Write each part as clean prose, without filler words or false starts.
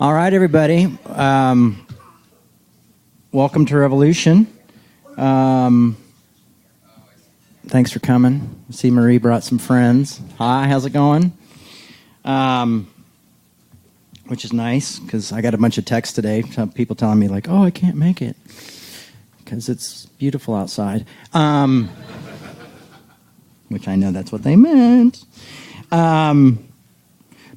All right, everybody. Welcome to Revolution. Thanks for coming. I see Marie brought some friends. Hi, how's it going? Which is nice, because I got a bunch of texts today. Some people telling me, like, oh, I can't make it, because it's beautiful outside. Which I know that's what they meant.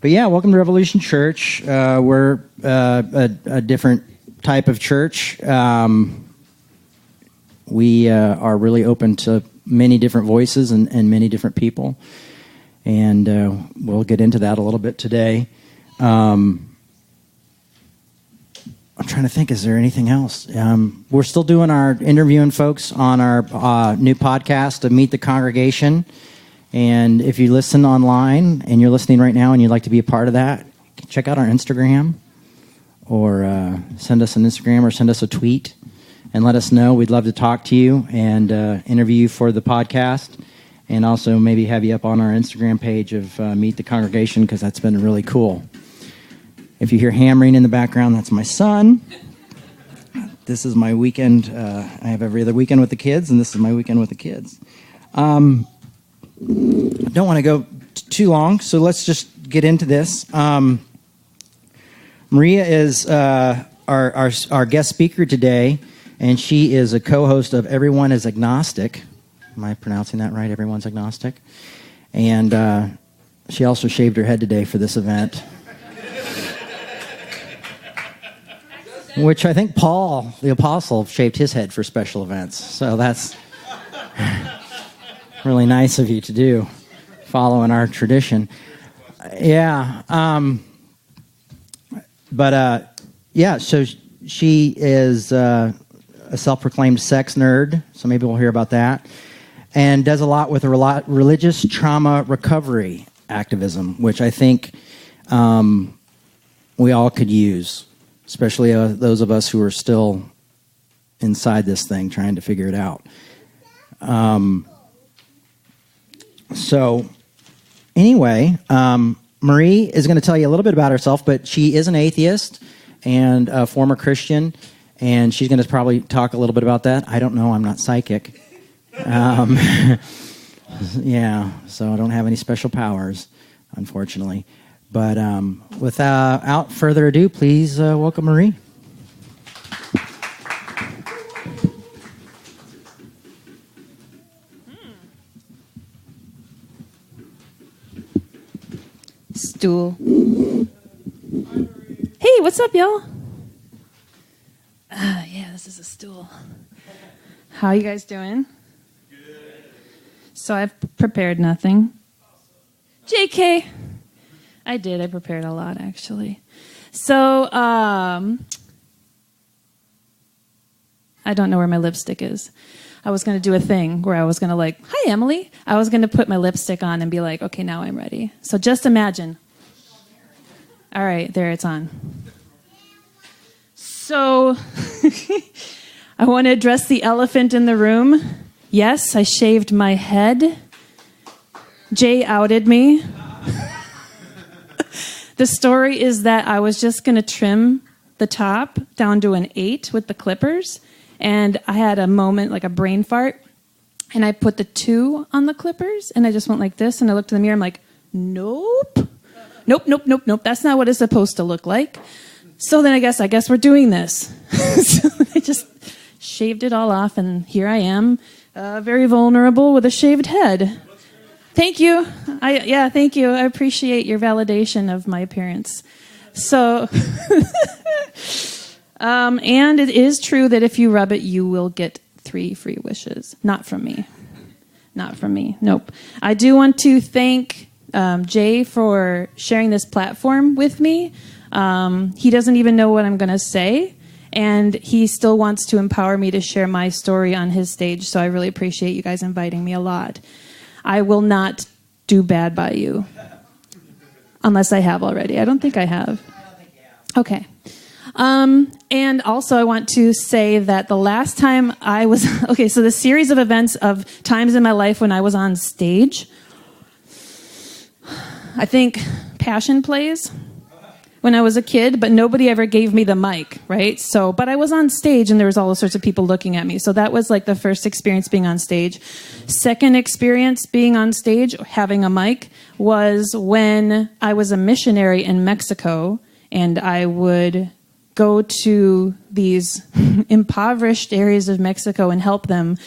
But yeah, welcome to Revolution Church. We're a different type of church. We are really open to many different voices and many different people. And we'll get into that a little bit today. I'm trying to think, is there anything else? We're still doing our interviewing folks on our new podcast to Meet the Congregation. And if you listen online and you're listening right now and you'd like to be a part of that, check out our Instagram or send us an Instagram or send us a tweet and let us know. We'd love to talk to you and interview you for the podcast, and also maybe have you up on our Instagram page of Meet the Congregation, because that's been really cool. If you hear hammering in the background, that's my son. This is my weekend. I have every other weekend with the kids, and this is my weekend with the kids. I don't want to go too long, so let's just get into this. Maria is our guest speaker today, and she is a co-host of Everyone is Agnostic. Am I pronouncing that right? Everyone's Agnostic. And she also shaved her head today for this event. Which I think Paul, the apostle, shaved his head for special events. So that's really nice of you to do, following our tradition. Yeah. So she is a self-proclaimed sex nerd, so maybe we'll hear about that, and does a lot with religious trauma recovery activism, which I think we all could use, especially those of us who are still inside this thing trying to figure it out. So anyway, Marie is going to tell you a little bit about herself, but she is an atheist and a former Christian, and she's going to probably talk a little bit about that. I don't know. I'm not psychic. Yeah, so I don't have any special powers, unfortunately. But without further ado, please welcome Marie. Stool. Hey, what's up, y'all? Yeah, this is a stool. How you guys doing? Good. So I've prepared nothing. JK. I did. I prepared a lot, actually. So, I don't know where my lipstick is. I was going to do a thing where I was going to hi, Emily. I was going to put my lipstick on and be like, okay, now I'm ready. So just imagine. All right, there it's on. So I want to address the elephant in the room. Yes, I shaved my head. Jay outed me. The story is that I was just going to trim the top down to an 8 with the clippers, and I had a moment, like a brain fart, and I put the 2 on the clippers, and I just went like this, and I looked in the mirror, I'm like, nope. That's not what it's supposed to look like. So then I guess we're doing this. So I just shaved it all off, and here I am, very vulnerable with a shaved head. Thank you. Thank you. I appreciate your validation of my appearance. So, and it is true that if you rub it, you will get 3 free wishes. Not from me. Nope. I do want to thank Jay for sharing this platform with me. He doesn't even know what I'm going to say, and he still wants to empower me to share my story on his stage, so I really appreciate you guys inviting me a lot. I will not do bad by you, unless I have already. I don't think I have. Okay. And also I want to say that the last time I was... Okay, so the series of events of times in my life when I was on stage, I think Passion Plays when I was a kid, but nobody ever gave me the mic, right? So, but I was on stage and there was all sorts of people looking at me. So that was like the first experience being on stage. Second experience being on stage, having a mic, was when I was a missionary in Mexico, and I would go to these impoverished areas of Mexico and help them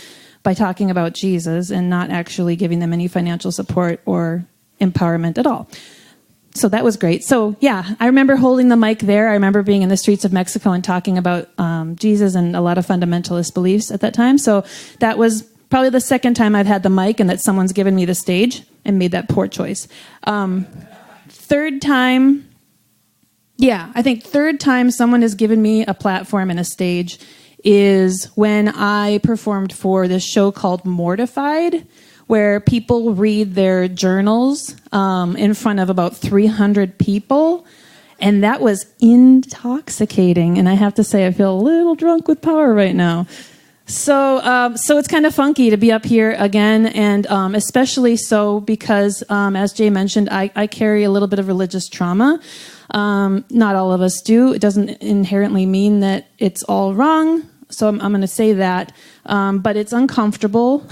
by talking about Jesus and not actually giving them any financial support or empowerment at all. So that was great. So yeah, I remember holding the mic there. I remember being in the streets of Mexico and talking about Jesus and a lot of fundamentalist beliefs at that time. So that was probably the second time I've had the mic and that someone's given me the stage and made that poor choice. Third time someone has given me a platform and a stage is when I performed for this show called Mortified, where people read their journals in front of about 300 people. And that was intoxicating. And I have to say, I feel a little drunk with power right now. So it's kind of funky to be up here again, and especially so because, as Jay mentioned, I carry a little bit of religious trauma. Not all of us do. It doesn't inherently mean that it's all wrong. So I'm going to say that. But it's uncomfortable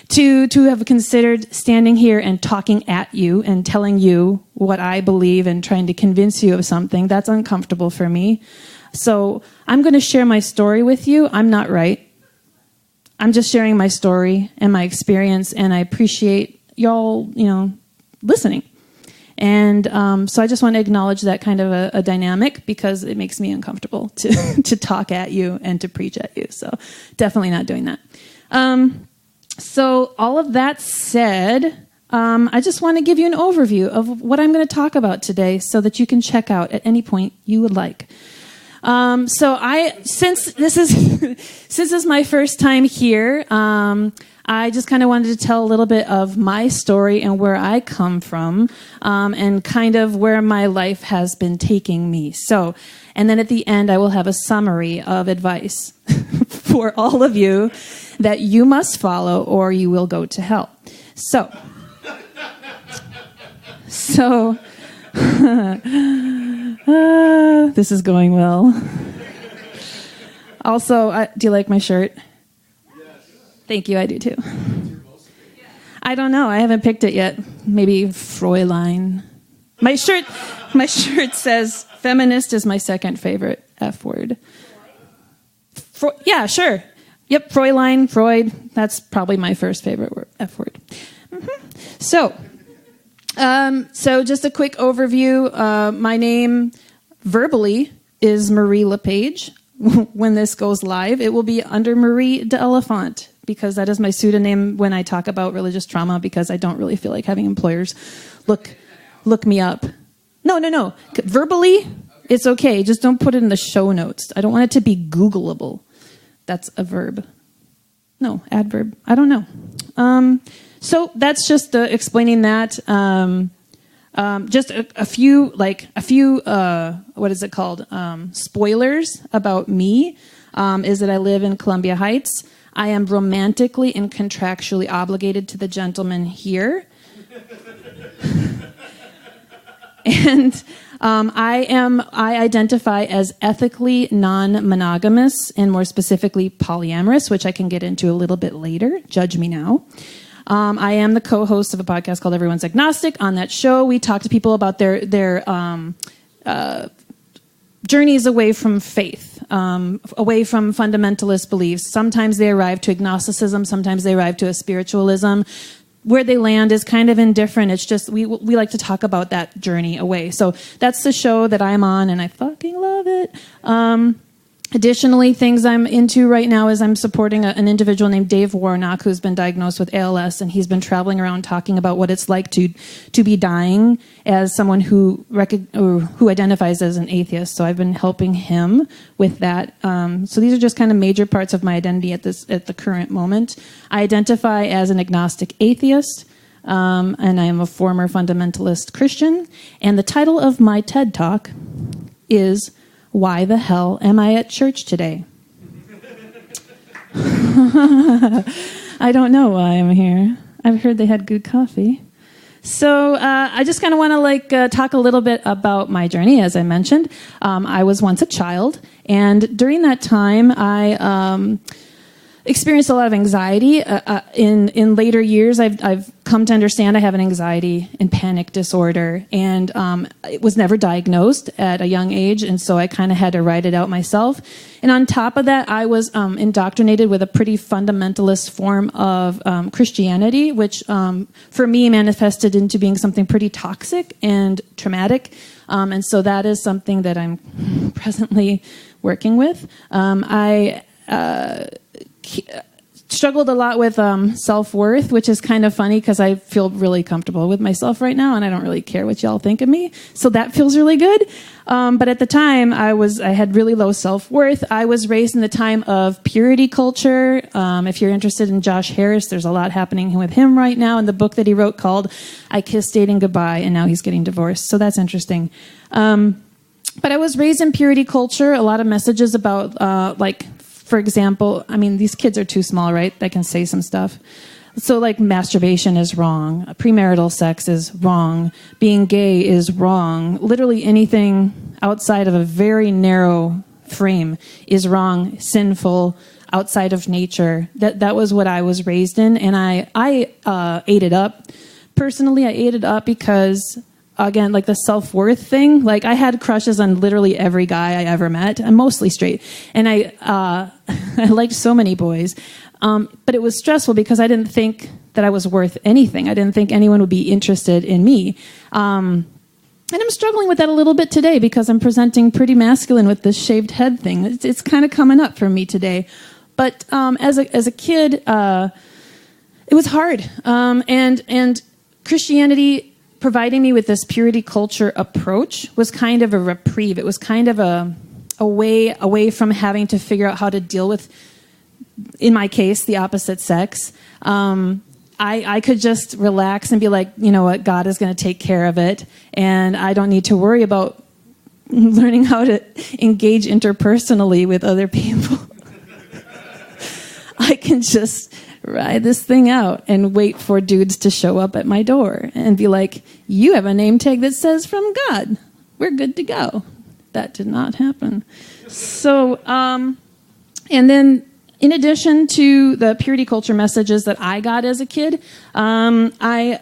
to have considered standing here and talking at you and telling you what I believe and trying to convince you of something. That's uncomfortable for me. So I'm going to share my story with you. I'm not right. I'm just sharing my story and my experience, and I appreciate y'all, listening. And so I just want to acknowledge that kind of a dynamic because it makes me uncomfortable to talk at you and to preach at you. So definitely not doing that. So all of that said, I just want to give you an overview of what I'm going to talk about today so that you can check out at any point you would like. Since this is my first time here, I just kind of wanted to tell a little bit of my story and where I come from, and kind of where my life has been taking me. So, and then at the end, I will have a summary of advice for all of you that you must follow or you will go to hell. So, this is going well. Also, do you like my shirt? Yes. Thank you, I do too. I don't know, I haven't picked it yet. Maybe Fräulein. My shirt says feminist is my second favorite F word. Yeah, sure. Yep, Fräulein, Freud, that's probably my first favorite F word. Mm-hmm. So just a quick overview. My name verbally is Marie LePage. When this goes live, it will be under Marie d'Elefant because that is my pseudonym when I talk about religious trauma because I don't really feel like having employers look me up. No. Verbally, it's okay. Just don't put it in the show notes. I don't want it to be Googleable. That's a verb. No, adverb. I don't know. So that's just explaining that. Just a few, what is it called? Spoilers about me, is that I live in Columbia Heights. I am romantically and contractually obligated to the gentleman here. And I identify as ethically non-monogamous and more specifically polyamorous, which I can get into a little bit later. Judge me now. I am the co-host of a podcast called Everyone's Agnostic. On that show, we talk to people about their journeys away from faith, away from fundamentalist beliefs. Sometimes they arrive to agnosticism. Sometimes they arrive to a spiritualism. Where they land is kind of indifferent. It's just we like to talk about that journey away. So that's the show that I'm on, and I fucking love it. Additionally, things I'm into right now is I'm supporting an individual named Dave Warnock who's been diagnosed with ALS, and he's been traveling around talking about what it's like to be dying as someone who identifies as an atheist. So I've been helping him with that. So these are just kind of major parts of my identity at the current moment. I identify as an agnostic atheist, and I am a former fundamentalist Christian. And the title of my TED Talk is "Why the hell am I at church today?" I don't know why I'm here. I've heard they had good coffee. So I just kind of want to talk a little bit about my journey. As I mentioned, I was once a child, and during that time, I experienced a lot of anxiety. In later years, I've come to understand I have an anxiety and panic disorder, and it was never diagnosed at a young age, and so I kind of had to write it out myself. And on top of that, I was indoctrinated with a pretty fundamentalist form of Christianity, which for me manifested into being something pretty toxic and traumatic. And so that is something that I'm presently working with. I struggled a lot with self-worth, which is kind of funny because I feel really comfortable with myself right now, and I don't really care what y'all think of me. So that feels really good. But at the time, I had really low self-worth. I was raised in the time of purity culture. If you're interested in Josh Harris, there's a lot happening with him right now in the book that he wrote called I Kissed Dating Goodbye, and now he's getting divorced. So that's interesting. But I was raised in purity culture, a lot of messages about for example, I mean, these kids are too small, right? They can say some stuff. So masturbation is wrong. Premarital sex is wrong. Being gay is wrong. Literally anything outside of a very narrow frame is wrong, sinful, outside of nature. That was what I was raised in. And I ate it up. Personally, I ate it up because, again, the self-worth thing, I had crushes on literally every guy I ever met. I'm mostly straight. And I liked so many boys. But it was stressful because I didn't think that I was worth anything. I didn't think anyone would be interested in me. And I'm struggling with that a little bit today because I'm presenting pretty masculine with this shaved head thing. It's kind of coming up for me today. But as a kid, it was hard. And Christianity providing me with this purity culture approach was kind of a reprieve. It was kind of a way away from having to figure out how to deal with, in my case, the opposite sex. I could just relax and be like, you know what, God is going to take care of it, and I don't need to worry about learning how to engage interpersonally with other people. I can just ride this thing out and wait for dudes to show up at my door and be like, you have a name tag that says from God. We're good to go. That did not happen. So, and then in addition to the purity culture messages that I got as a kid, I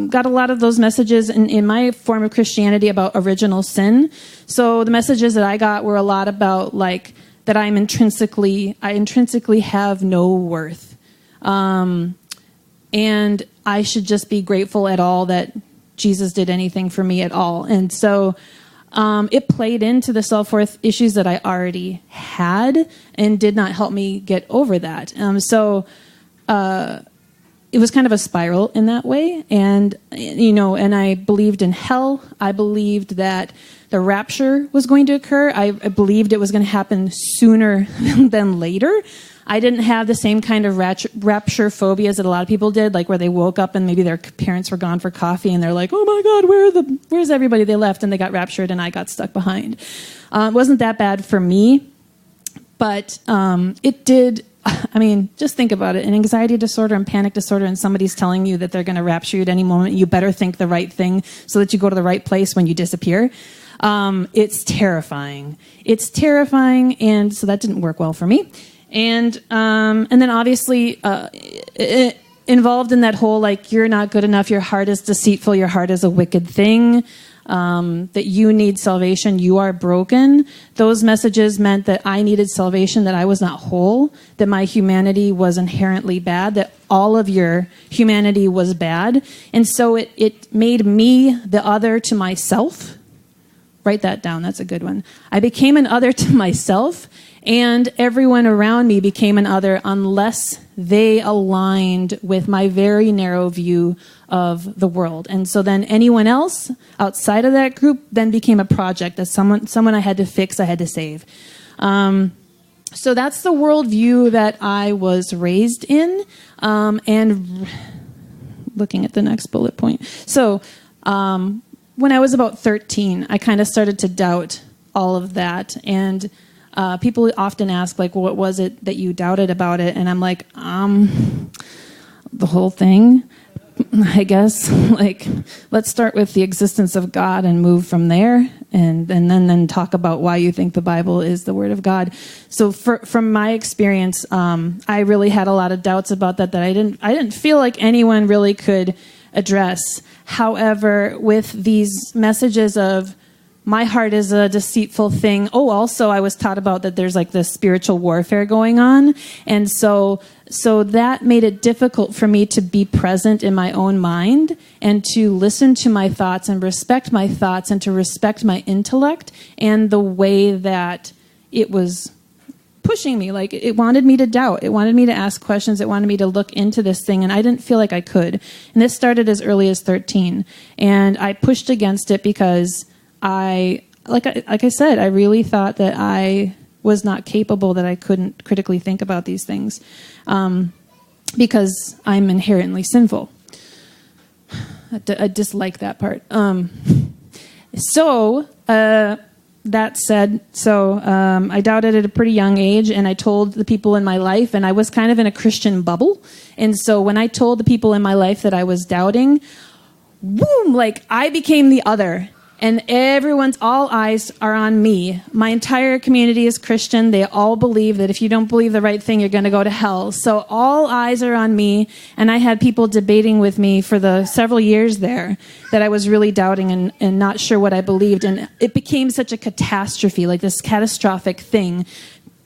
got a lot of those messages in my form of Christianity about original sin. So the messages that I got were a lot about that I intrinsically have no worth. And I should just be grateful at all that Jesus did anything for me at all. And so it played into the self-worth issues that I already had and did not help me get over that. So it was kind of a spiral in that way. And, and I believed in hell. I believed that the rapture was going to occur. I believed it was going to happen sooner than later. I didn't have the same kind of rapture phobias that a lot of people did, where they woke up and maybe their parents were gone for coffee and they're like, oh my God, where's everybody? They left and they got raptured and I got stuck behind. It wasn't that bad for me, but it did. I mean, just think about it. An anxiety disorder and panic disorder, and somebody's telling you that they're going to rapture you at any moment. You better think the right thing so that you go to the right place when you disappear. It's terrifying. It's terrifying, and so that didn't work well for me. And then obviously involved in that whole you're not good enough, your heart is deceitful, your heart is a wicked thing. That you need salvation, you are broken. Those messages meant that I needed salvation, that I was not whole, that my humanity was inherently bad, that all of your humanity was bad. And so it made me the other to myself. Write that down, that's a good one. I became an other to myself, and everyone around me became an other unless they aligned with my very narrow view of the world. And so then anyone else outside of that group then became a project, that someone I had to fix, I had to save. So that's the worldview that I was raised in. And looking at the next bullet point. So when I was about 13, I kind of started to doubt all of that. And people often ask, what was it that you doubted about it? And I'm like, the whole thing. I guess, like, let's start with the existence of God and move from there, and then talk about why you think the Bible is the Word of God. So from my experience, I really had a lot of doubts about that I didn't feel like anyone really could address. However, with these messages of my heart is a deceitful thing. Oh, also, I was taught about that there's like this spiritual warfare going on. And so that made it difficult for me to be present in my own mind and to listen to my thoughts and respect my thoughts and to respect my intellect and the way that it was pushing me. Like, it wanted me to doubt. It wanted me to ask questions. It wanted me to look into this thing. And I didn't feel like I could. And this started as early as 13. And I pushed against it because like I said, I really thought that I was not capable, that I couldn't critically think about these things, because I'm inherently sinful. I dislike that part. That said, I doubted at a pretty young age, and I told the people in my life, and I was kind of in a Christian bubble. And so when I told the people in my life that I was doubting, boom, like I became the other. And all eyes are on me. My entire community is Christian. They all believe that if you don't believe the right thing, you're going to go to hell. So all eyes are on me. And I had people debating with me for the several years there that I was really doubting and not sure what I believed. And it became such a catastrophe, like this catastrophic thing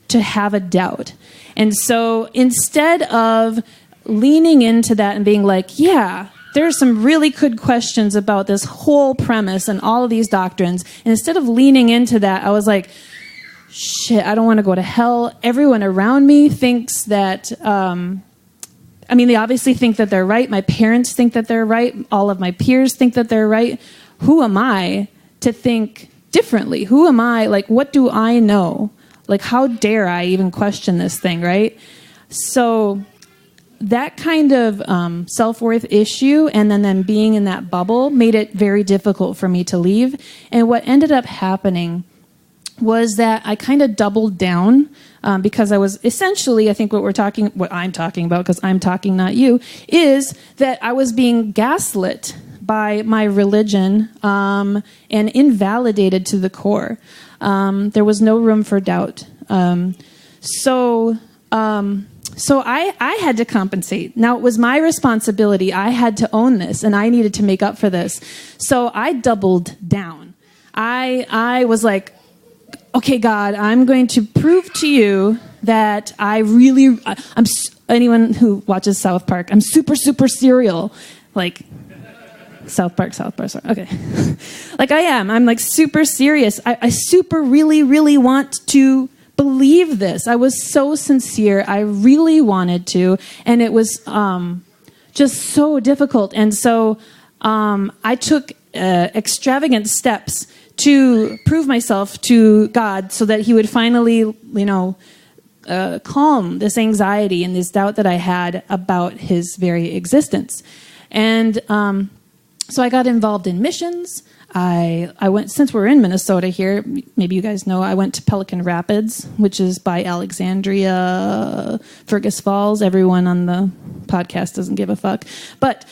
to have a doubt. And so instead of leaning into that and being like, yeah, there's some really good questions about this whole premise and all of these doctrines. And instead of leaning into that, I was like, shit, I don't want to go to hell. Everyone around me thinks that, they obviously think that they're right. My parents think that they're right. All of my peers think that they're right. Who am I to think differently? Who am I? Like, what do I know? Like, how dare I even question this thing, right? So that kind of self-worth issue and then being in that bubble made it very difficult for me to leave. And what ended up happening was that I kind of doubled down because I was essentially, I think what I'm talking about, because I'm talking, not you, is that I was being gaslit by my religion and invalidated to the core. There was no room for doubt. So I had to compensate. Now, it was my responsibility. I had to own this, and I needed to make up for this. So I doubled down. I was like, okay, God, I'm going to prove to you that anyone who watches South Park, I'm super, super serial. Like, South Park, sorry. Okay. Like I am. I'm like super serious. I super really, really want to believe this. I was so sincere. I really wanted to, and it was just so difficult. And so I took extravagant steps to prove myself to God so that he would finally, calm this anxiety and this doubt that I had about his very existence. And so I got involved in missions. I went, since we're in Minnesota here, maybe you guys know, I went to Pelican Rapids, which is by Alexandria, Fergus Falls. Everyone on the podcast doesn't give a fuck. But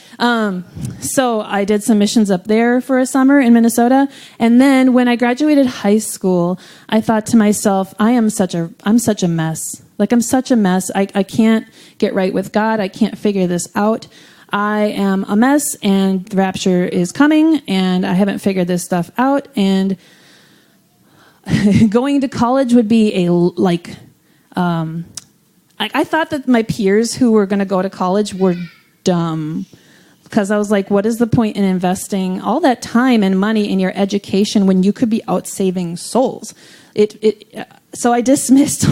so I did some missions up there for a summer in Minnesota. And then when I graduated high school, I thought to myself, I'm such a mess. Like, I'm such a mess. I can't get right with God. I can't figure this out. I am a mess, and the rapture is coming, and I haven't figured this stuff out. And going to college would be I thought that my peers who were going to go to college were dumb, because I was like, what is the point in investing all that time and money in your education when you could be out saving souls? So I dismissed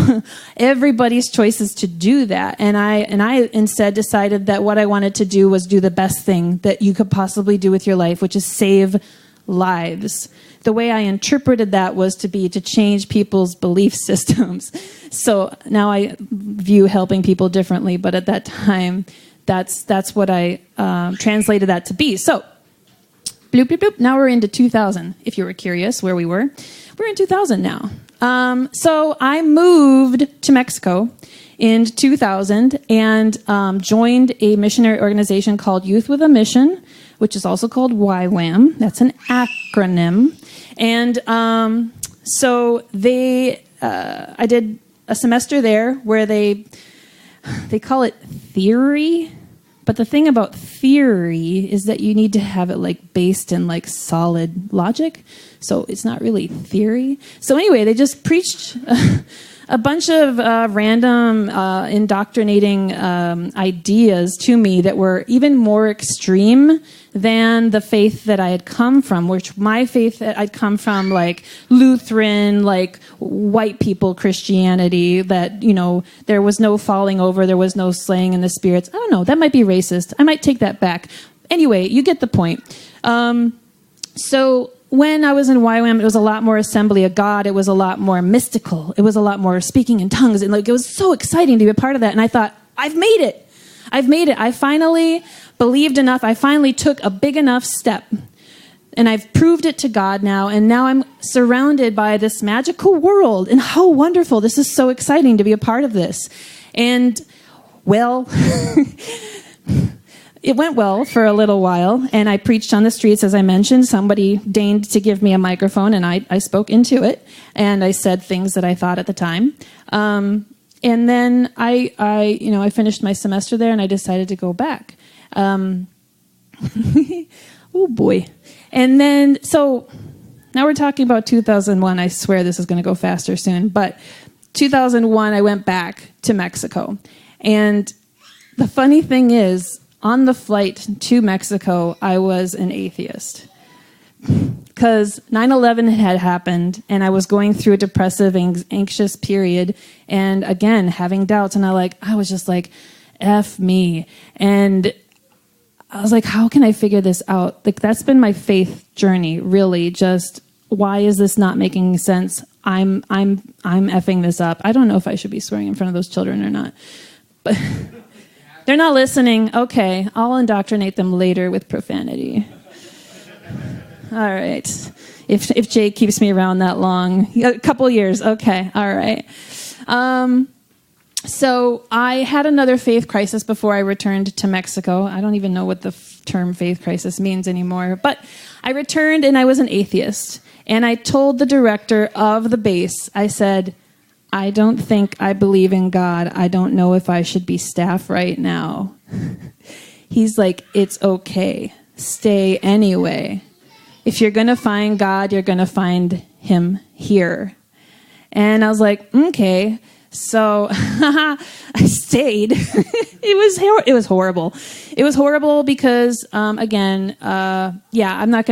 everybody's choices to do that. And I instead decided that what I wanted to do was do the best thing that you could possibly do with your life, which is save lives. The way I interpreted that was to change people's belief systems. So now I view helping people differently, but at that time, that's what I translated that to be. So, bloop, bloop, bloop. Now we're into 2000. If you were curious where we were, we're in 2000 now. So I moved to Mexico in 2000 and joined a missionary organization called Youth with a Mission, which is also called YWAM. That's an acronym. And so I did a semester there where they call it theory. But the thing about theory is that you need to have it like based in like solid logic. So it's not really theory. So anyway, they just preached a bunch of random indoctrinating ideas to me that were even more extreme than the faith that I had come from, which my faith that I'd come from, like Lutheran, like white people Christianity, that, you know, there was no falling over, there was no slaying in the spirits. I don't know, that might be racist. I might take that back. Anyway, you get the point. So when I was in YWAM, it was a lot more Assembly of God. It was a lot more mystical. It was a lot more speaking in tongues. And like, it was so exciting to be a part of that. And I thought, I've made it. I finally believed enough. I finally took a big enough step. And I've proved it to God now. And now I'm surrounded by this magical world. And how wonderful. This is so exciting to be a part of this. And, well... It went well for a little while, and I preached on the streets, as I mentioned. Somebody deigned to give me a microphone, and I spoke into it, and I said things that I thought at the time. And then I finished my semester there, and I decided to go back. Oh boy! And then so now we're talking about 2001. I swear this is going to go faster soon, but 2001 I went back to Mexico, and the funny thing is, on the flight to Mexico, I was an atheist because 9/11 had happened and I was going through a depressive, anxious period. And again, having doubts. And I was just like, F me. And I was like, how can I figure this out? Like, that's been my faith journey, really. Just, why is this not making sense? I'm effing this up. I don't know if I should be swearing in front of those children or not, but... They're not listening. Okay, I'll indoctrinate them later with profanity. All right. If Jay keeps me around that long. A couple years. Okay, all right. So I had another faith crisis before I returned to Mexico. I don't even know what the term faith crisis means anymore. But I returned and I was an atheist. And I told the director of the base, I said, I don't think I believe in God. I don't know if I should be staff right now. He's like, it's okay. Stay anyway. If you're going to find God, you're going to find him here. And I was like, okay. So I stayed. It was horrible. It was horrible because, I'm not going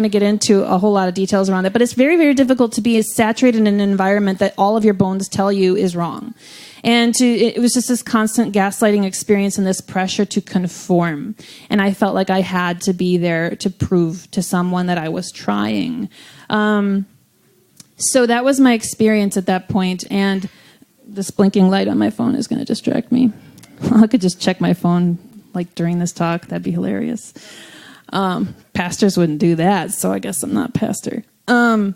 to get into a whole lot of details around it, but it's very, very difficult to be saturated in an environment that all of your bones tell you is wrong. And it was just this constant gaslighting experience and this pressure to conform. And I felt like I had to be there to prove to someone that I was trying. So that was my experience at that point. And this blinking light on my phone is going to distract me. I could just check my phone like during this talk. That'd be hilarious. Pastors wouldn't do that, so I guess I'm not pastor. So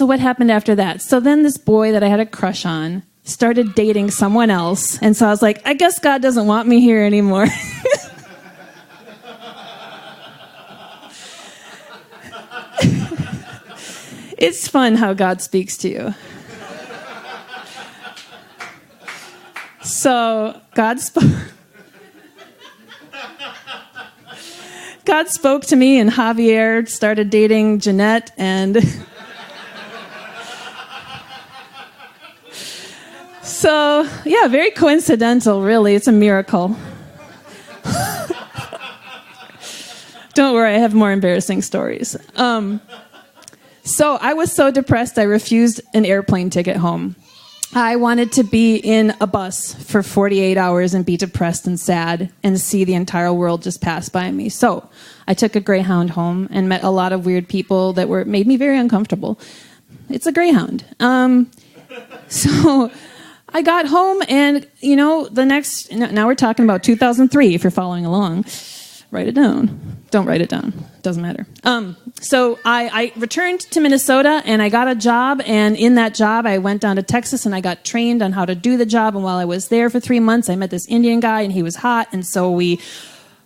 what happened after that? So then this boy that I had a crush on started dating someone else, and so I was like, I guess God doesn't want me here anymore. It's fun how God speaks to you. So God spoke to me, and Javier started dating Jeanette, and so, yeah, very coincidental, really. It's a miracle. Don't worry, I have more embarrassing stories. So I was so depressed, I refused an airplane ticket home. I wanted to be in a bus for 48 hours and be depressed and sad and see the entire world just pass by me. So I took a Greyhound home and met a lot of weird people that made me very uncomfortable. It's a Greyhound. So I got home and, now we're talking about 2003 if you're following along. write it down. Don't write it down. Doesn't matter. So I returned to Minnesota and I got a job. And in that job, I went down to Texas and I got trained on how to do the job. And while I was there for 3 months, I met this Indian guy and he was hot. And so we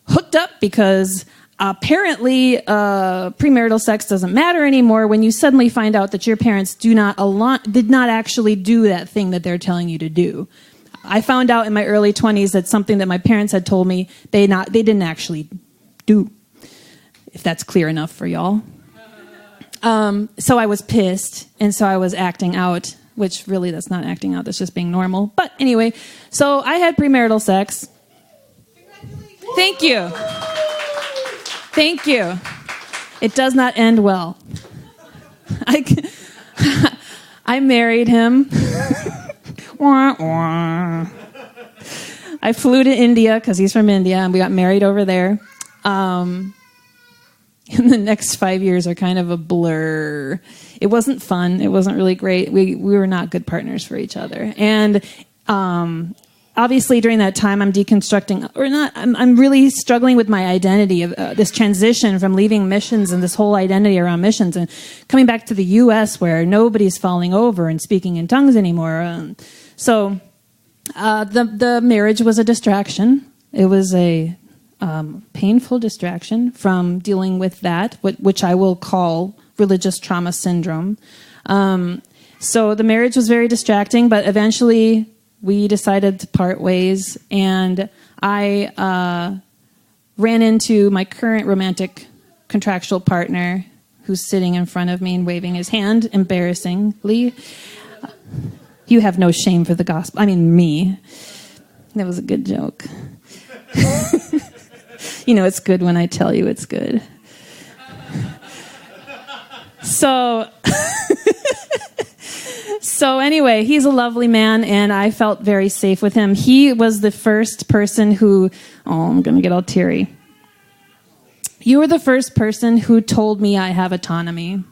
hooked up because apparently premarital sex doesn't matter anymore when you suddenly find out that your parents did not actually do that thing that they're telling you to do. I found out in my early 20s that something that my parents had told me they didn't actually do, if that's clear enough for y'all. So I was pissed, and so I was acting out, which really that's not acting out, that's just being normal. But anyway, so I had premarital sex. Thank you. Thank you. It does not end well. I married him. I flew to India because he's from India, and we got married over there. And the next 5 years are kind of a blur. It wasn't fun. It wasn't really great. We were not good partners for each other. And obviously during that time I'm deconstructing, or not, I'm really struggling with my identity of this transition from leaving missions and this whole identity around missions and coming back to the U.S. where nobody's falling over and speaking in tongues anymore. So the marriage was a distraction. It was a painful distraction from dealing with that, which I will call religious trauma syndrome. So the marriage was very distracting, but eventually we decided to part ways, and I ran into my current romantic contractual partner who's sitting in front of me and waving his hand embarrassingly. You have no shame for the gospel. I mean, me. That was a good joke. You know, it's good when I tell you it's good. So anyway, he's a lovely man, and I felt very safe with him. He was the first person who, I'm going to get all teary. You were the first person who told me I have autonomy.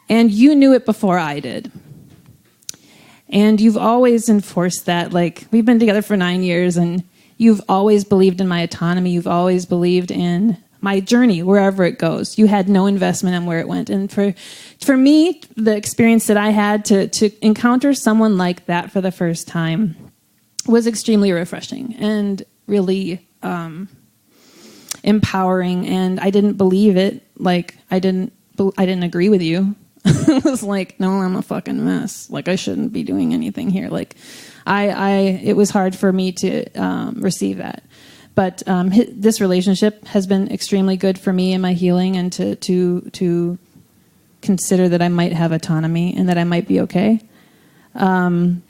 And you knew it before I did. And you've always enforced that. Like, we've been together for 9 years, and you've always believed in my autonomy. You've always believed in my journey, wherever it goes. You had no investment in where it went. And for me, the experience that I had to encounter someone like that for the first time was extremely refreshing and really empowering. And I didn't believe it. Like, I didn't agree with you. I was like, no, I'm a fucking mess. Like, I shouldn't be doing anything here. Like, it was hard for me to receive that. But this relationship has been extremely good for me in my healing, and to consider that I might have autonomy and that I might be okay. The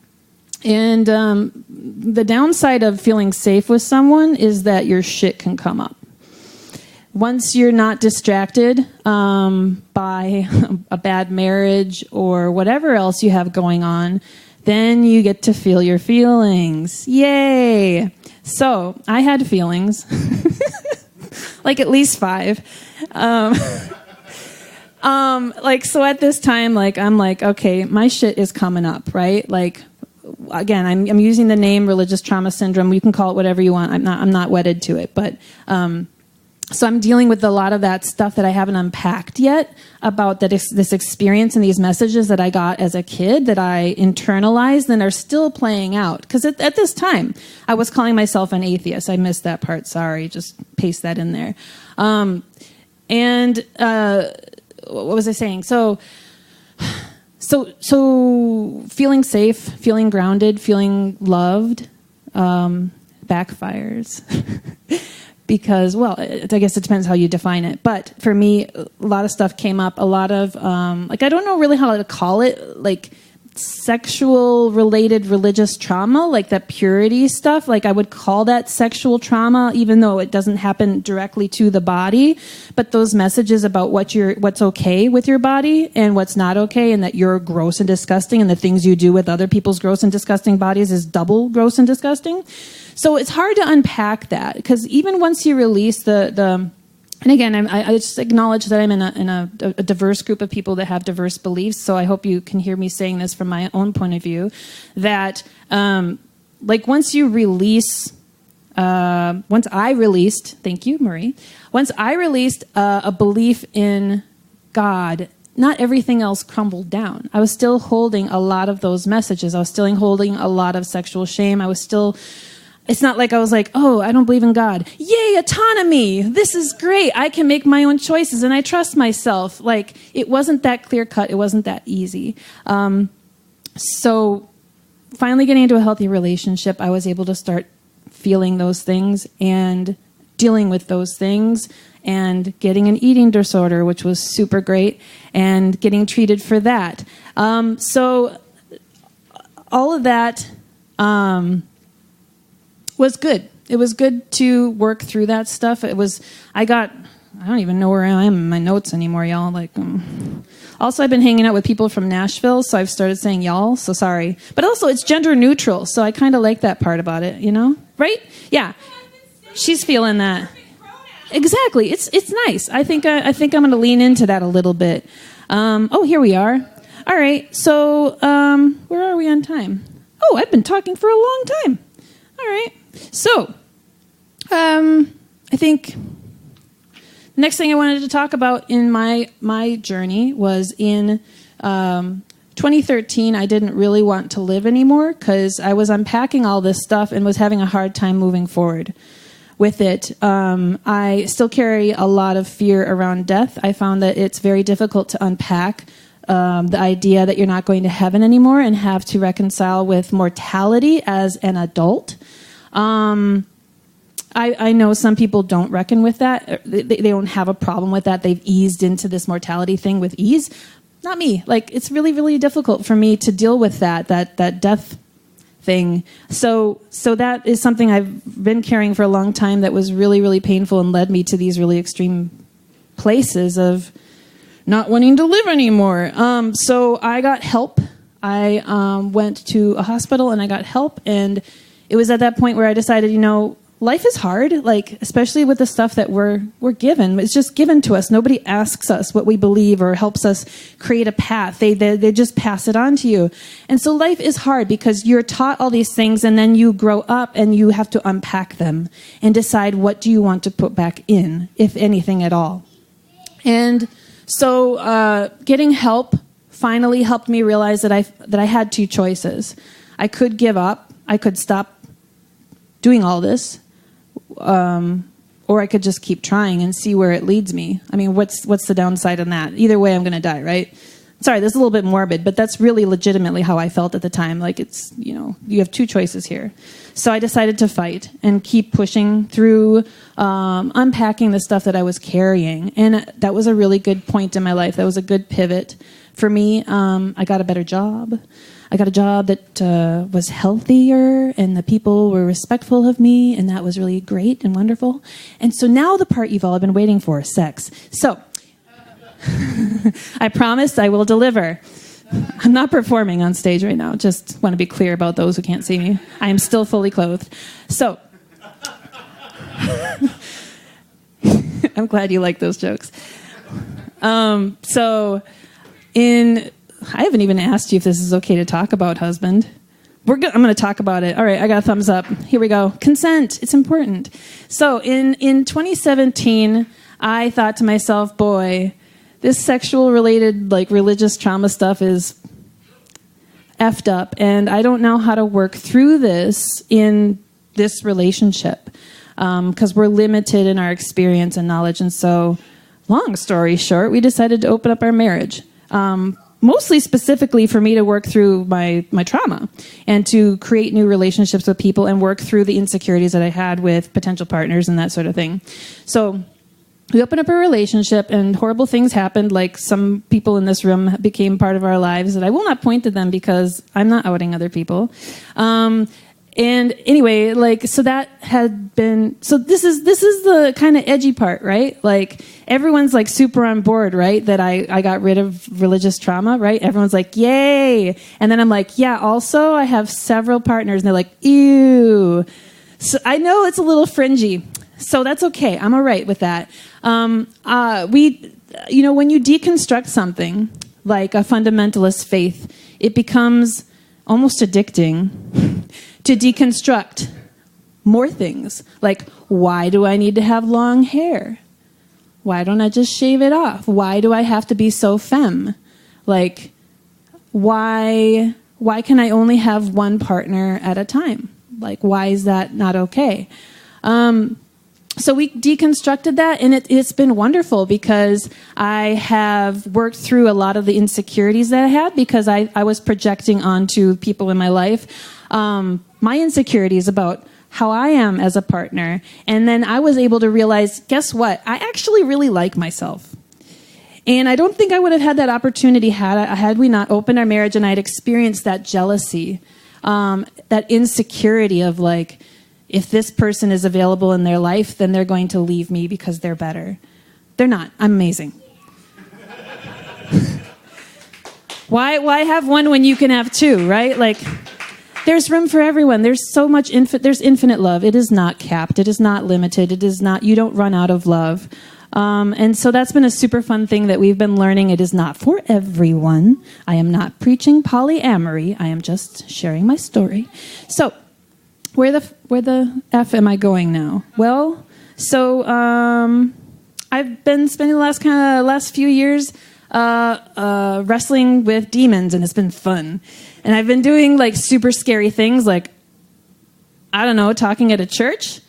downside of feeling safe with someone is that your shit can come up. Once you're not distracted by a bad marriage or whatever else you have going on, then you get to feel your feelings. Yay! So I had feelings, like at least 5. So at this time, like, I'm like, okay, my shit is coming up, right? Like, again, I'm using the name religious trauma syndrome. You can call it whatever you want. I'm not wedded to it, but so I'm dealing with a lot of that stuff that I haven't unpacked yet about this experience and these messages that I got as a kid that I internalized and are still playing out. Because at this time, I was calling myself an atheist. I missed that part. Sorry. Just paste that in there. What was I saying? So feeling safe, feeling grounded, feeling loved backfires. Because, well, I guess it depends how you define it. But for me, a lot of stuff came up. A lot of, I don't know really how to call it, like sexual-related religious trauma, like that purity stuff. Like, I would call that sexual trauma, even though it doesn't happen directly to the body. But those messages about what's okay with your body and what's not okay, and that you're gross and disgusting, and the things you do with other people's gross and disgusting bodies is double gross and disgusting. So it's hard to unpack that, because even once you release and again, I just acknowledge that I'm in a diverse group of people that have diverse beliefs. So I hope you can hear me saying this from my own point of view, that once you release thank you, Marie, once I released a belief in God, not everything else crumbled down. I was still holding a lot of those messages. I was still holding a lot of sexual shame. It's not like I was like, oh, I don't believe in God. Yay, autonomy. This is great. I can make my own choices and I trust myself. Like, it wasn't that clear cut. It wasn't that easy. So finally getting into a healthy relationship, I was able to start feeling those things and dealing with those things and getting an eating disorder, which was super great, and getting treated for that. So all of that was good. It was good to work through that stuff. I don't even know where I am in my notes anymore, y'all. Also, I've been hanging out with people from Nashville, so I've started saying y'all, so sorry. But also, it's gender neutral, so I kind of like that part about it, you know? Right? Yeah. She's feeling that. Exactly. It's nice. I think I'm going to lean into that a little bit. Here we are. All right. So, where are we on time? Oh, I've been talking for a long time. All right. So, I think the next thing I wanted to talk about in my journey was in 2013. I didn't really want to live anymore because I was unpacking all this stuff and was having a hard time moving forward with it. I still carry a lot of fear around death. I found that it's very difficult to unpack the idea that you're not going to heaven anymore and have to reconcile with mortality as an adult. I know some people don't reckon with that. They don't have a problem with that. They've eased into this mortality thing with ease. Not me. Like, it's really, really difficult for me to deal with that death thing. So that is something I've been carrying for a long time that was really, really painful and led me to these really extreme places of not wanting to live anymore. So I got help. I went to a hospital and I got help. And it was at that point where I decided, life is hard, like, especially with the stuff that we're given. It's just given to us. Nobody asks us what we believe or helps us create a path. They just pass it on to you. And so life is hard because you're taught all these things and then you grow up and you have to unpack them and decide what do you want to put back in, if anything at all. And so getting help finally helped me realize that I had two choices. I could give up. I could stop doing all this, or I could just keep trying and see where it leads me. I mean, what's the downside in that? Either way, I'm going to die, right? Sorry, this is a little bit morbid, but that's really legitimately how I felt at the time. Like, it's, you have two choices here. So I decided to fight and keep pushing through, unpacking the stuff that I was carrying. And that was a really good point in my life. That was a good pivot for me. I got a better job. I got a job that was healthier and the people were respectful of me, and that was really great and wonderful. And so now the part you've all been waiting for, sex. So I promised I will deliver. I'm not performing on stage right now. Just want to be clear about those who can't see me. I am still fully clothed. So I'm glad you like those jokes. I haven't even asked you if this is okay to talk about, husband. I'm going to talk about it. All right, I got a thumbs up. Here we go. Consent. It's important. So in 2017, I thought to myself, boy, this sexual-related, religious trauma stuff is effed up, and I don't know how to work through this in this relationship because we're limited in our experience and knowledge. And so, long story short, we decided to open up our marriage. Mostly specifically for me to work through my trauma and to create new relationships with people and work through the insecurities that I had with potential partners and that sort of thing. So we opened up a relationship and horrible things happened. Like, some people in this room became part of our lives that I will not point to them because I'm not outing other people. And anyway, so that had been, so this is the kind of edgy part, right? Like, everyone's super on board, right? That I got rid of religious trauma, right? Everyone's like, yay. And then I'm like, yeah, also I have several partners, and they're like, ew. So I know it's a little fringy, so that's okay. I'm all right with that. When you deconstruct something like a fundamentalist faith, it becomes almost addicting to deconstruct more things. Like, why do I need to have long hair? Why don't I just shave it off? Why do I have to be so femme? Like, why can I only have one partner at a time? Like, why is that not okay? So we deconstructed that, and it's been wonderful because I have worked through a lot of the insecurities that I had because I was projecting onto people in my life my insecurities about how I am as a partner. And then I was able to realize, guess what? I actually really like myself. And I don't think I would have had that opportunity had we not opened our marriage and I'd experienced that jealousy, that insecurity of like, if this person is available in their life, then they're going to leave me because they're better. They're not. I'm amazing. Why have one when you can have two, right? Like, there's room for everyone. There's so much there's infinite love. It is not capped. It is not limited. It is not, you don't run out of love. And so that's been a super fun thing that we've been learning. It is not for everyone. I am not preaching polyamory. I am just sharing my story. So, where the F am I going now? Well, so I've been spending the last few years wrestling with demons, and it's been fun. And I've been doing like super scary things, like, I don't know, talking at a church.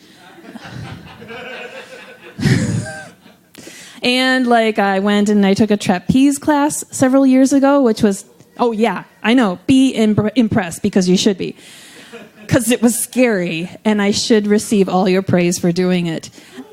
And like I went and I took a trapeze class several years ago, which was, oh yeah, I know, be impressed because you should be. Because it was scary, and I should receive all your praise for doing it.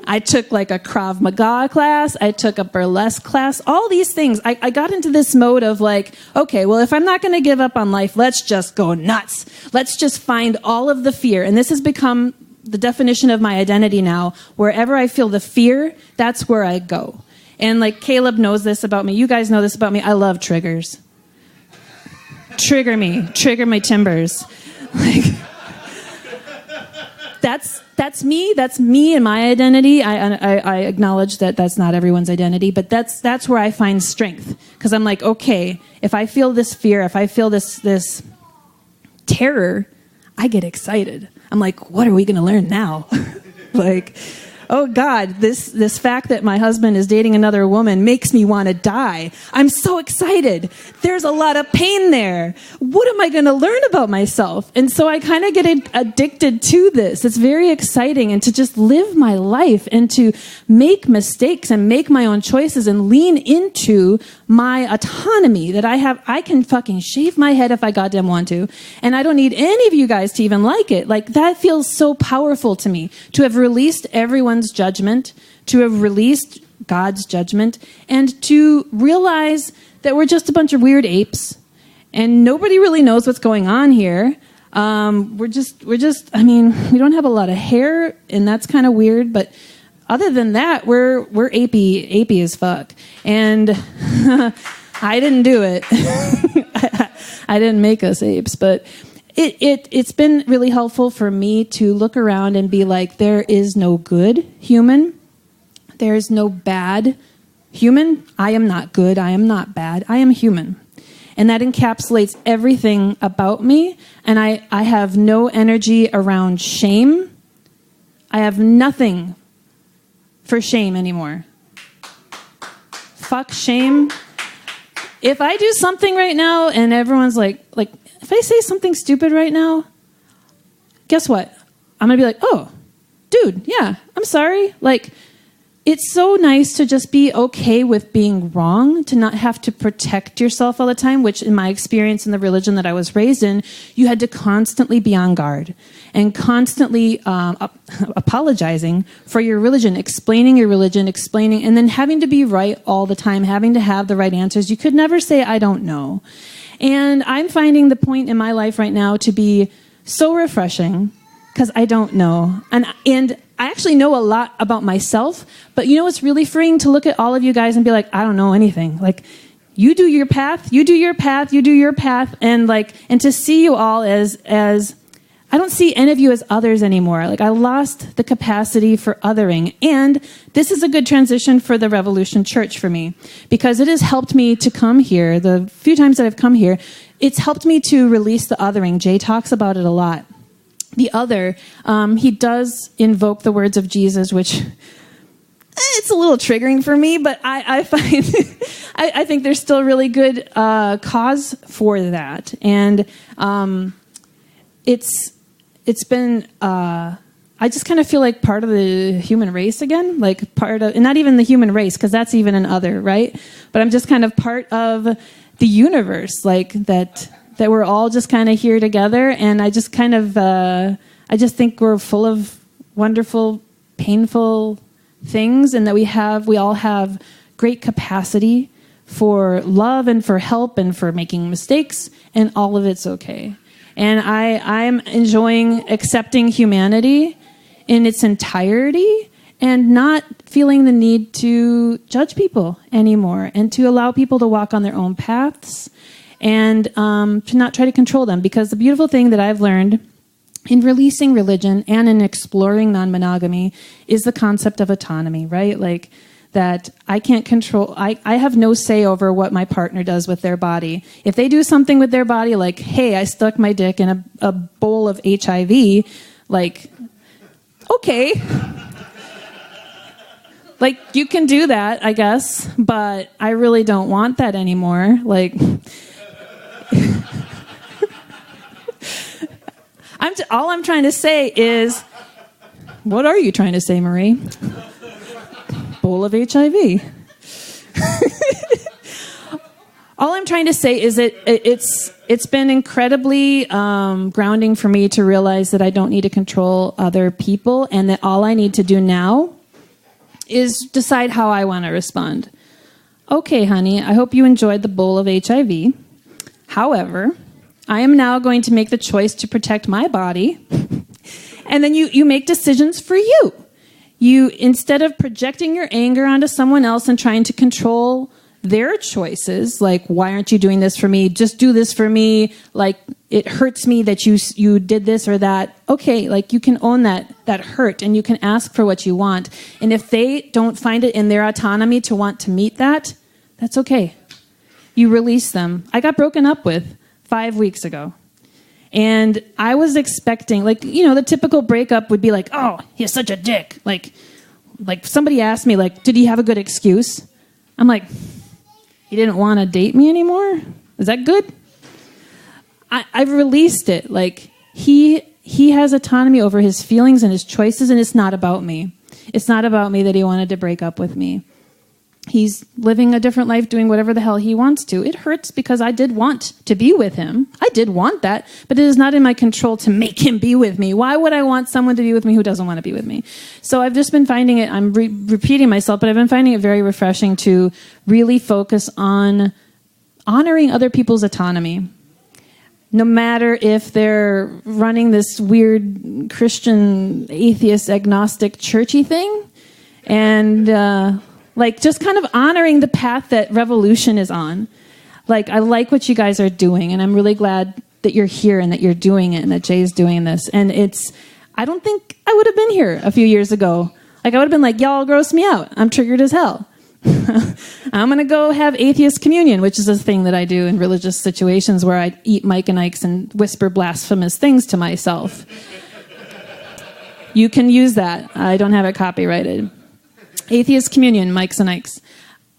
I took like a Krav Maga class. I took a burlesque class. All these things. I got into this mode of like, okay, well, if I'm not going to give up on life, let's just go nuts. Let's just find all of the fear. And this has become the definition of my identity now. Wherever I feel the fear, that's where I go. And like Caleb knows this about me. You guys know this about me. I love triggers. Trigger me. Trigger my timbers. Like... That's me. That's me and my identity. I acknowledge that that's not everyone's identity, but that's where I find strength. Because I'm like, okay, if I feel this fear, if I feel this terror, I get excited. I'm like, what are we going to learn now? Like, oh God, this fact that my husband is dating another woman makes me want to die. I'm so excited. There's a lot of pain there. What am I going to learn about myself? And so I kind of get addicted to this. It's very exciting, and to just live my life and to make mistakes and make my own choices and lean into my autonomy that I have. I can fucking shave my head if I goddamn want to. And I don't need any of you guys to even like it. Like, that feels so powerful to me, to have released everyone's judgment, to have released God's judgment, and to realize that we're just a bunch of weird apes and nobody really knows what's going on here. We're just, I mean, we don't have a lot of hair, and that's kind of weird, but other than that, we're apey as fuck. And I didn't do it. I didn't make us apes, but it's been really helpful for me to look around and be like, there is no good human. There is no bad human. I am not good. I am not bad. I am human. And that encapsulates everything about me. And I have no energy around shame. I have nothing for shame anymore. Fuck shame. If I do something right now and everyone's like, if I say something stupid right now, guess what? I'm going to be like, oh, dude, yeah, I'm sorry. Like, it's so nice to just be okay with being wrong, to not have to protect yourself all the time, which in my experience in the religion that I was raised in, you had to constantly be on guard and constantly apologizing for your religion, explaining, and then having to be right all the time, having to have the right answers. You could never say, I don't know. And I'm finding the point in my life right now to be so refreshing because I don't know. And I actually know a lot about myself, but you know what's really freeing? To look at all of you guys and be like, I don't know anything. Like, you do your path, you do your path, you do your path, and to see you all as I don't see any of you as others anymore. Like, I lost the capacity for othering. And this is a good transition for the Revolution Church for me, because it has helped me to come here. The few times that I've come here, it's helped me to release the othering. Jay talks about it a lot. the other, he does invoke the words of Jesus, which it's a little triggering for me, but I find I think there's still really good cause for that, and it's been. I just kind of feel like part of the human race again, like part of, and not even the human race, because that's even an other, right? But I'm just kind of part of the universe, like that we're all just kind of here together. And I just kind of, I just think we're full of wonderful, painful things, and that we all have great capacity for love and for help and for making mistakes, and all of it's okay. And I'm enjoying accepting humanity in its entirety and not feeling the need to judge people anymore, and to allow people to walk on their own paths, and to not try to control them. Because the beautiful thing that I've learned in releasing religion and in exploring non-monogamy is the concept of autonomy, right? Like that I can't control, I have no say over what my partner does with their body. If they do something with their body, like, hey, I stuck my dick in a bowl of HIV, like, okay. Like, you can do that, I guess, but I really don't want that anymore. Like, all I'm trying to say is, what are you trying to say, Marie? Bowl of HIV. All I'm trying to say is that it's been incredibly grounding for me to realize that I don't need to control other people, and that all I need to do now is decide how I want to respond. Okay, honey, I hope you enjoyed the bowl of HIV. However, I am now going to make the choice to protect my body, and then you make decisions for you. You, instead of projecting your anger onto someone else and trying to control their choices, like, why aren't you doing this for me? Just do this for me. Like, it hurts me that you did this or that. Okay, like, you can own that hurt, and you can ask for what you want. And if they don't find it in their autonomy to want to meet that, that's okay. You release them. I got broken up with 5 weeks ago. And I was expecting, like, the typical breakup would be like, oh, he's such a dick. Like somebody asked me, like, did he have a good excuse? I'm like, he didn't want to date me anymore? Is that good? I've released it. Like, he has autonomy over his feelings and his choices, and it's not about me. It's not about me that he wanted to break up with me. He's living a different life, doing whatever the hell he wants to. It hurts because I did want to be with him. I did want that, but it is not in my control to make him be with me. Why would I want someone to be with me who doesn't want to be with me? So I've just been finding it, I'm repeating myself, but I've been finding it very refreshing to really focus on honoring other people's autonomy. No matter if they're running this weird Christian, atheist, agnostic, churchy thing, and like, just kind of honoring the path that Revolution is on. Like, I like what you guys are doing, and I'm really glad that you're here and that you're doing it and that Jay's doing this. And I don't think I would have been here a few years ago. Like, I would have been like, y'all gross me out. I'm triggered as hell. I'm going to go have atheist communion, which is a thing that I do in religious situations where I eat Mike and Ike's and whisper blasphemous things to myself. You can use that. I don't have it copyrighted. Atheist communion, Mike's and Ike's.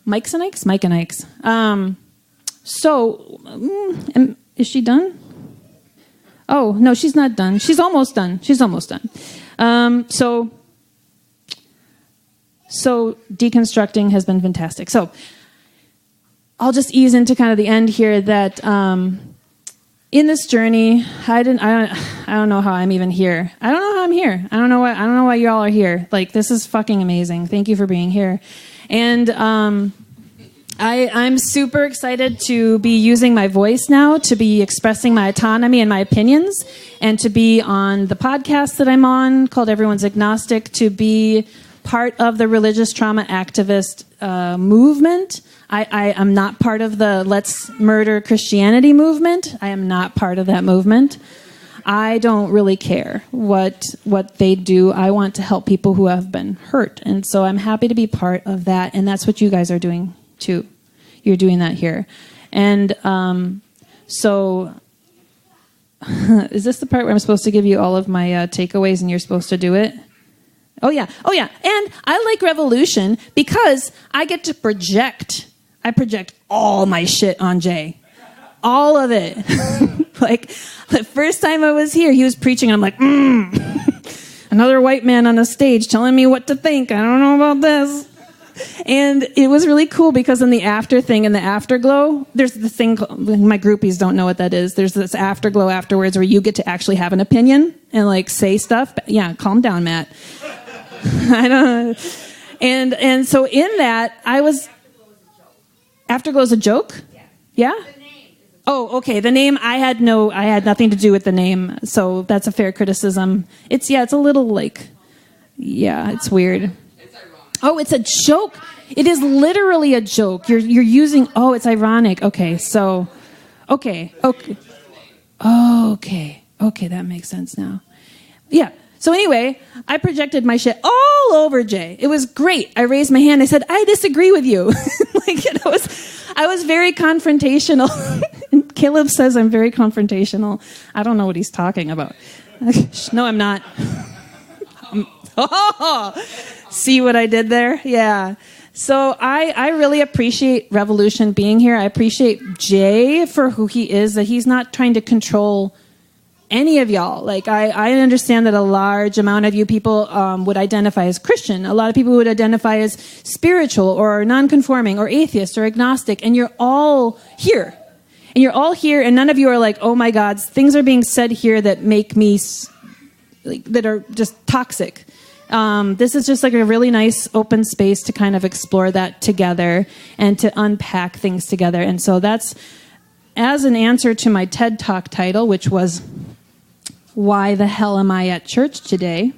Mike's and Ike's? Mike and Ike's. Is she done? Oh, no, she's not done. She's almost done. So deconstructing has been fantastic. So I'll just ease into kind of the end here that in this journey, I don't know how I'm even here. I don't know how I'm here. I don't know why y'all are here. Like, this is fucking amazing. Thank you for being here. And I'm super excited to be using my voice now, to be expressing my autonomy and my opinions, and to be on the podcast that I'm on called Everyone's Agnostic, to be part of the religious trauma activist movement. I am not part of the Let's Murder Christianity movement. I am not part of that movement. I don't really care what they do. I want to help people who have been hurt. And so I'm happy to be part of that. And that's what you guys are doing too. You're doing that here. And so Is this the part where I'm supposed to give you all of my takeaways and you're supposed to do it? Oh, yeah. And I like Revolution because I get to project. I project all my shit on Jay. All of it. Like, the first time I was here, he was preaching, and I'm like, another white man on a stage telling me what to think. I don't know about this. And it was really cool because in the after thing, in the afterglow, there's the thing, my groupies don't know what that is. There's this afterglow afterwards where you get to actually have an opinion and like say stuff. Yeah, calm down, Matt. I don't know. And so in that, I was... Afterglow is a joke? Yeah? Oh, okay. The name, I had nothing to do with the name, so that's a fair criticism. It's a little like, it's weird. Oh, it's a joke. It is literally a joke. You're using, it's ironic. Okay, so, okay, that makes sense now. Yeah. So anyway, I projected my shit all over Jay. It was great. I raised my hand. I said, I disagree with you. I was very confrontational. And Caleb says I'm very confrontational. I don't know what he's talking about. No, I'm not. See what I did there? Yeah. So I really appreciate Revolution being here. I appreciate Jay for who he is, that he's not trying to control any of y'all. Like, I understand that a large amount of you people would identify as Christian. A lot of people would identify as spiritual or non-conforming or atheist or agnostic. And you're all here. And you're all here, and none of you are like, oh my God, things are being said here that make me, that are just toxic. This is just like a really nice open space to kind of explore that together and to unpack things together. And so that's, as an answer to my TED Talk title, which was, why the hell am I at church today?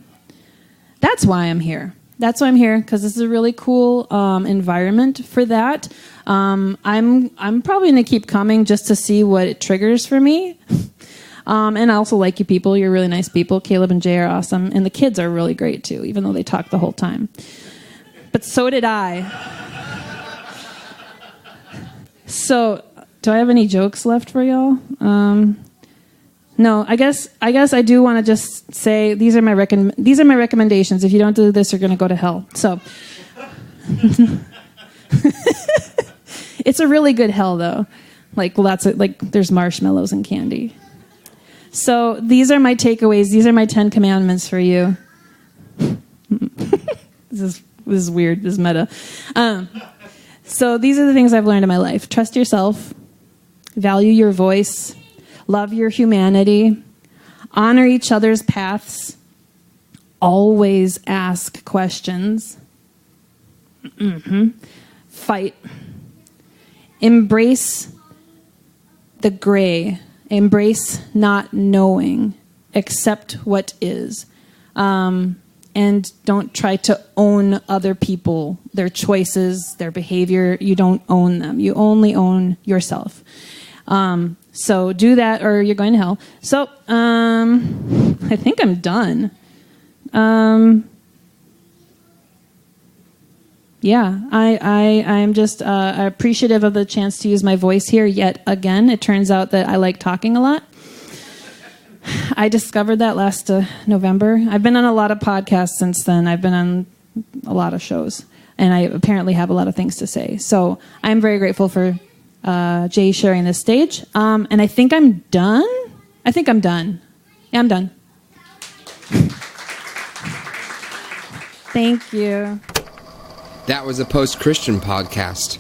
That's why I'm here. That's why I'm here, because this is a really cool environment for that. I'm probably going to keep coming just to see what it triggers for me. And I also like you people. You're really nice people. Caleb and Jay are awesome. And the kids are really great, too, even though they talk the whole time. But so did I. So, do I have any jokes left for y'all? No, I guess I do want to just say these are my recommendations. If you don't do this, you're going to go to hell. So it's a really good hell, though. There's marshmallows and candy. So these are my takeaways. These are my 10 commandments for you. This is weird. This is meta. So these are the things I've learned in my life. Trust yourself. Value your voice. Love your humanity. Honor each other's paths. Always ask questions. Fight. Embrace the gray. Embrace not knowing. Accept what is. And don't try to own other people, their choices, their behavior. You don't own them. You only own yourself. So do that or you're going to hell. So I think I'm done. I'm just appreciative of the chance to use my voice here yet again. It turns out that I like talking a lot. I discovered that last November. I've been on a lot of podcasts since then. I've been on a lot of shows, and I apparently have a lot of things to say. So I'm very grateful for Jay sharing this stage. And I think I'm done. Yeah, I'm done. Thank you. That was a Post-Christian podcast.